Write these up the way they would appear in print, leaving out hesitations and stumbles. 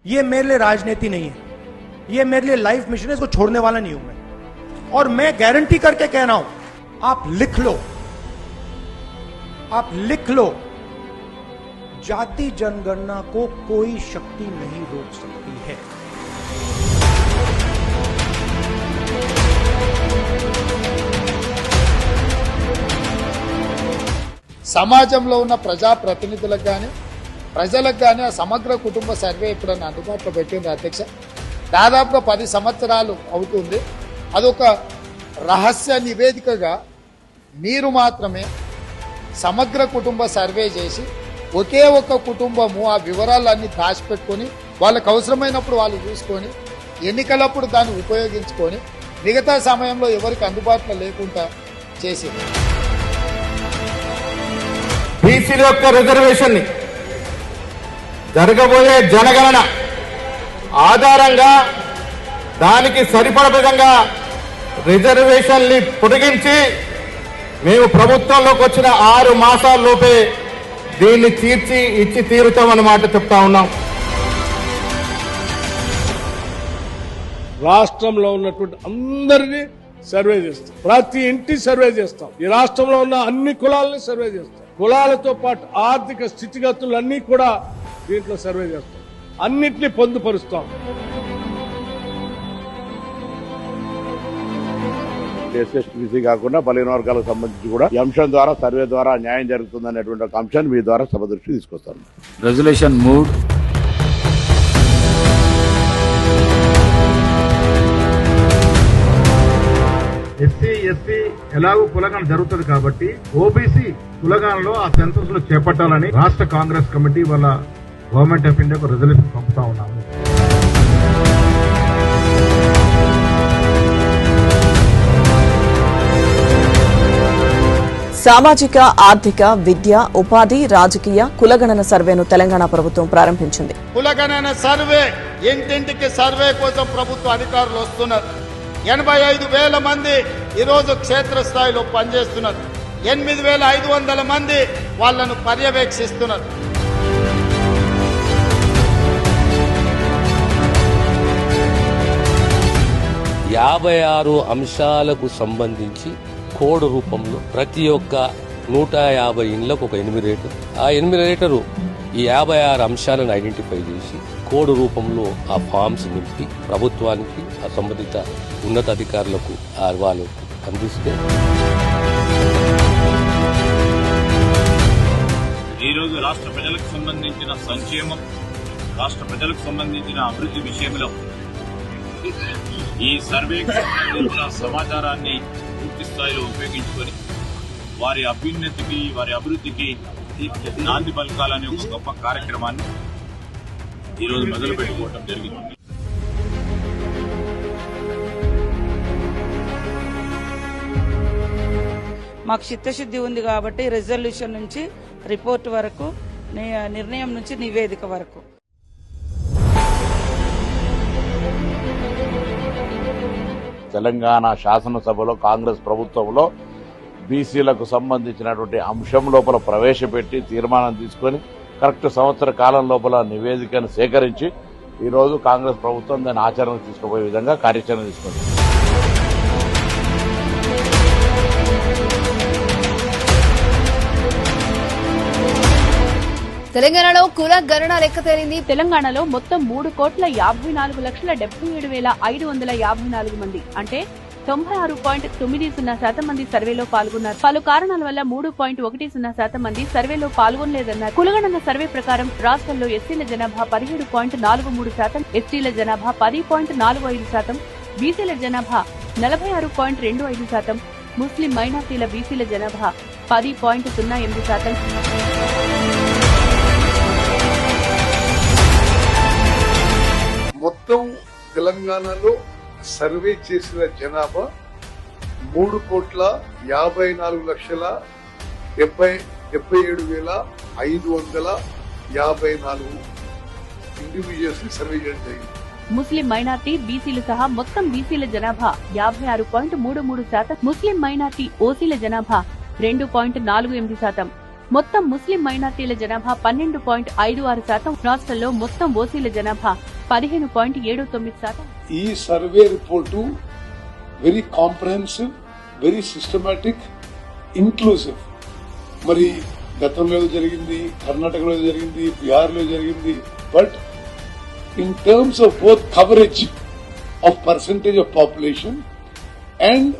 ये मेरे लिए राजनीति नहीं है, ये मेरे लिए लाइफ मिशन है, इसको छोड़ने वाला नहीं हूं मैं। और मैं गारंटी करके कह रहा हूं, आप लिख लो, आप लिख लो, जाति जनगणना को कोई शक्ति नहीं रोक सकती है। సమాజంలో ఉన్న ప్రజా ప్రతినిధులకు కానీ ప్రజలకు కానీ ఆ సమగ్ర కుటుంబ సర్వే ఎప్పుడైనా అందుబాటులో పెట్టింది అధ్యక్ష? దాదాపుగా 10 సంవత్సరాలు అవుతుంది. అదొక రహస్య నివేదికగా మీరు మాత్రమే సమగ్ర కుటుంబ సర్వే చేసి ఒకే ఒక్క కుటుంబము ఆ వివరాలన్నీ దాచిపెట్టుకొని వాళ్ళకు అవసరమైనప్పుడు వాళ్ళు చూసుకొని ఎన్నికలప్పుడు దాన్ని ఉపయోగించుకొని మిగతా సమయంలో ఎవరికి అందుబాటులో లేకుండా చేసింది. బీసీల యొక్క రిజర్వేషన్ ని జరగబోయే జనగణన ఆధారంగా దానికి సరిపడ విధంగా రిజర్వేషన్ని పొడిగించి మేము ప్రభుత్వంలోకి వచ్చిన 6 మాసాల్లోపే దీన్ని తీర్చి ఇచ్చి తీరుతామన్నమాట చెప్తా ఉన్నాం. రాష్ట్రంలో ఉన్నటువంటి అందరినీ సర్వే చేస్తాం, ప్రతి ఇంటి సర్వే చేస్తాం, ఈ రాష్ట్రంలో ఉన్న అన్ని కులాలని సర్వే చేస్తాం, కులాలతో పాటు ఆర్థిక స్థితిగతులన్నీ కూడా దీంట్లో సర్వే చేస్తాం, అన్నిటినీ పొందుపరుస్తాం. ఎస్ఎస్టీసీ కాకుండా బలహీన వర్గాలకు సంబంధించి కూడా ఈ అంశం ద్వారా సర్వే ద్వారా న్యాయం జరుగుతుందనేటువంటి ఒక అంశాన్ని మీ ద్వారా సభ దృష్టికి తీసుకొస్తాను. రెజల్యూషన్ మూడ్ ఎస్సీ ఎస్టీ ఎలాగో కులగణన జరుగుతుంది కాబట్టి ఓబీసీ కులగణనలో ఆ సెన్సస్ లో చేపట్టాలని రాష్ట్ర కాంగ్రెస్ కమిటీ వాళ్ళ గవర్నమెంట్ ఆఫ్ ఇండియాకు రెజల్యూషన్ పంపుతా ఉన్నాము. సామాజిక, ఆర్థిక, విద్య, ఉపాధి, రాజకీయ కులగణన సర్వేను తెలంగాణ ప్రభుత్వం ప్రారంభించింది. కులగణన సర్వే ఇంటింటికి సర్వే కోసం ప్రభుత్వ అధికారులు వస్తున్నారు. 85,000 మంది ఈరోజు క్షేత్రస్థాయిలో పనిచేస్తున్నారు. 8,500 మంది వాళ్లను పర్యవేక్షిస్తున్నారు. యాభై 56 అంశాలకు సంబంధించి కోడ్ రూపంలో ప్రతి ఒక్క 150 ఇండ్లకు ఒక ఎన్యూమరేటర్, ఆ ఎన్యూమరేటరు ఈ 56 అంశాలను ఐడెంటిఫై చేసి కోడ్ రూపంలో ఆ ఫామ్స్ నింపి ప్రభుత్వానికి ఆ సంబంధిత ఉన్నతాధికారులకు వాళ్ళు అందిస్తే ఈరోజు రాష్ట్ర ప్రజలకు సంబంధించిన సంక్షేమం, రాష్ట్ర ప్రజలకు సంబంధించిన అభివృద్ధి విషయంలో ఈ సర్వేకి సంబంధించిన సమాచారాన్ని పూర్తి స్థాయిలో ఉపయోగించుకొని వారి అభ్యున్నతికి, వారి అభివృద్ధికి నాంది పలకాలనే ఒక గొప్ప కార్యక్రమాన్ని ఈరోజు మొదలు పెట్టుకోవడం జరిగింది. మాకు చిత్తశుద్ధి ఉంది కాబట్టి రిజల్యూషన్ నుంచి రిపోర్ట్ వరకు, నిర్ణయం నుంచి నివేదిక వరకు తెలంగాణ శాసనసభలో కాంగ్రెస్ ప్రభుత్వంలో బీసీలకు సంబంధించినటువంటి అంశం లోపల ప్రవేశపెట్టి తీర్మానం తీసుకొని కరెక్ట్ సంవత్సర కాలం లోపల నివేదికను సేకరించి ఈరోజు కాంగ్రెస్ ప్రభుత్వం దాన్ని ఆచరణకు తీసుకుపోయే విధంగా కార్యాచరణ తీసుకుంది. తెలంగాణలో కుల గణన లెక్క తేలింది. తెలంగాణలో మొత్తం 3,54,77,554 మంది అంటే 96.90% మంది సర్వేలో పాల్గొన్నారు. పలు కారణాల వల్ల 3.10% మంది సర్వేలో పాల్గొనలేదన్నారు. కులగణన సర్వే ప్రకారం రాష్ట్రంలో ఎస్సీల జనాభా 17.43%, ఎస్టీల జనాభా 10.45%, బీసీల జనాభా 46.25%, ముస్లిం మైనార్టీల బీసీల జనాభా 10.08%. మొత్తం తెలంగాణలో సర్వే చేసిన జనాభా 3,57,554 ఇండివిజువల్స్ ని సర్వే చేయడం జరిగింది. ముస్లిం మైనార్టీ, బీసీలు సహా మొత్తం బీసీల జనాభా 56.33%, ముస్లిం మైనార్టీ ఓసీల జనాభా 2.48%, మొత్తం ముస్లిం మైనార్టీల జనాభా 12.56%, రాష్ట్రంలో మొత్తం ఓసీల జనాభా 15.79%. ఈ survey report very comprehensive, very systematic, inclusive. మరి గతంలో జరిగింది, కర్ణాటకలో జరిగింది, బీహార్లో జరిగింది. But in terms of both coverage of percentage of population and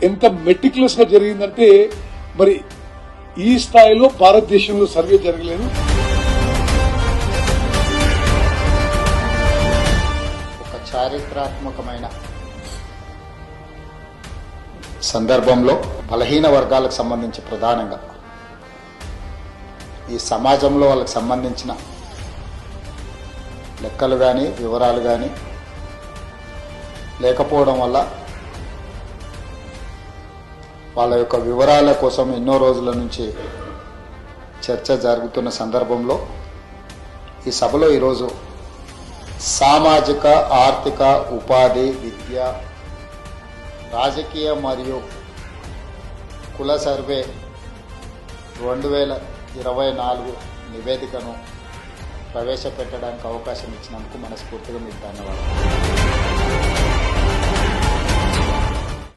ఎంత మెటిక్యులస్ గా జరిగిందంటే మరి ఈ స్థాయిలో భారతదేశంలో సర్వే జరగలేదు. ఒక చారిత్రాత్మకమైన సందర్భంలో బలహీన వర్గాలకు సంబంధించి ప్రధానంగా ఈ సమాజంలో వాళ్ళకి సంబంధించిన లెక్కలు కానీ వివరాలు కానీ లేకపోవడం వల్ల వాళ్ళ యొక్క వివరాల కోసం ఎన్నో రోజుల నుంచి చర్చ జరుగుతున్న సందర్భంలో ఈ సభలో ఈరోజు సామాజిక, ఆర్థిక, ఉపాధి, విద్య, రాజకీయ మరియు కుల సర్వే 2024 నివేదికను ప్రవేశపెట్టడానికి అవకాశం ఇచ్చినందుకు మనస్ఫూర్తిగా మీకు ధన్యవాదాలు.